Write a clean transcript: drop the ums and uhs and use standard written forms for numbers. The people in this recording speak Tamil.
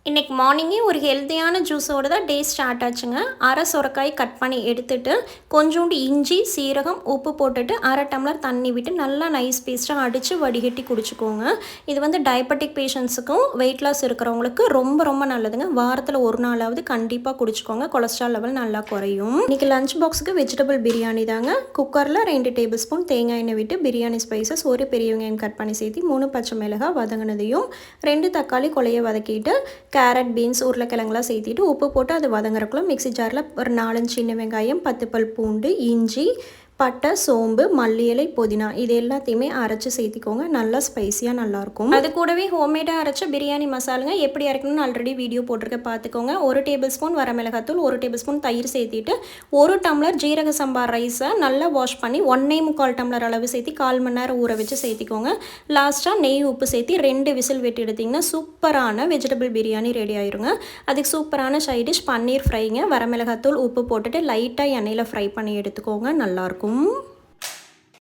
இன்றைக்கி மார்னிங்கே ஒரு ஹெல்த்தியான ஜூஸோடு தான் டே ஸ்டார்ட் ஆச்சுங்க. அரை சொரக்காய் கட் பண்ணி எடுத்துகிட்டு கொஞ்சோண்டு இஞ்சி சீரகம் உப்பு போட்டுட்டு அரை டம்ளர் தண்ணி விட்டு நல்லா நைஸ் பேஸ்ட்டாக அடித்து வடிகட்டி குடிச்சிக்கோங்க. இது வந்து டயபெட்டிக் பேஷண்ட்ஸுக்கும் வெயிட் லாஸ் இருக்கிறவங்களுக்கு ரொம்ப ரொம்ப நல்லதுங்க. வாரத்தில் ஒரு நாளாவது கண்டிப்பாக குடிச்சிக்கோங்க. கொலஸ்ட்ரால் லெவல் நல்லா குறையும். இன்றைக்கி லஞ்ச் பாக்ஸுக்கு வெஜிடபிள் பிரியாணி தாங்க. குக்கரில் 2 டேபிள் ஸ்பூன் தேங்காய் எண்ணெய் விட்டு பிரியாணி ஸ்பைசஸ் ஒரு பெரிய வெங்காயம் கட் பண்ணி சேர்த்து 3 பச்சை மிளகாய் வதங்கினதையும் 2 தக்காளி கொலையை வதக்கிட்டு கேரட் பீன்ஸ் உருளைக்கிழங்குலாம் சேர்த்திட்டு உப்பு போட்டு அது வதங்குறக்குள்ள மிக்ஸி ஜாரில் ஒரு 4 சின்ன வெங்காயம் 10 பல் பூண்டு இஞ்சி பட்டை சோம்பு மல்லி இலை புதினா இது எல்லாத்தையுமே அரைச்சி சேர்த்திக்கோங்க. நல்லா ஸ்பைஸியாக நல்லாயிருக்கும். அது கூடவே ஹோம்மேடாக அரைச்ச பிரியாணி மசாலுங்க எப்படி அரைக்கணும்னு ஆல்ரெடி வீடியோ போட்டிருக்க பார்த்துக்கோங்க. 1 டேபிள் ஸ்பூன் வரமிளகாத்தூள் 1 டேபிள் ஸ்பூன் தயிர் சேர்த்திட்டு 1 டம்ளர் ஜீரக சம்பா ரைஸை நல்லா வாஷ் பண்ணி 1.25 டம்ளர் அளவு சேர்த்தி 1/4 மணி நேரம் ஊற வச்சு சேர்த்திக்கோங்க. லாஸ்ட்டாக நெய் உப்பு சேர்த்தி 2 விசில் வெட்டி எடுத்திங்கன்னா சூப்பரான வெஜிடபிள் பிரியாணி ரெடி ஆயிருங்க. அதுக்கு சூப்பரான சைட் டிஷ் பன்னீர் ஃப்ரைங்க. வரமிளகாத்தூள் உப்பு போட்டுட்டு லைட்டாக எண்ணெயில் ஃப்ரை பண்ணி எடுத்துக்கோங்க. நல்லாயிருக்கும்.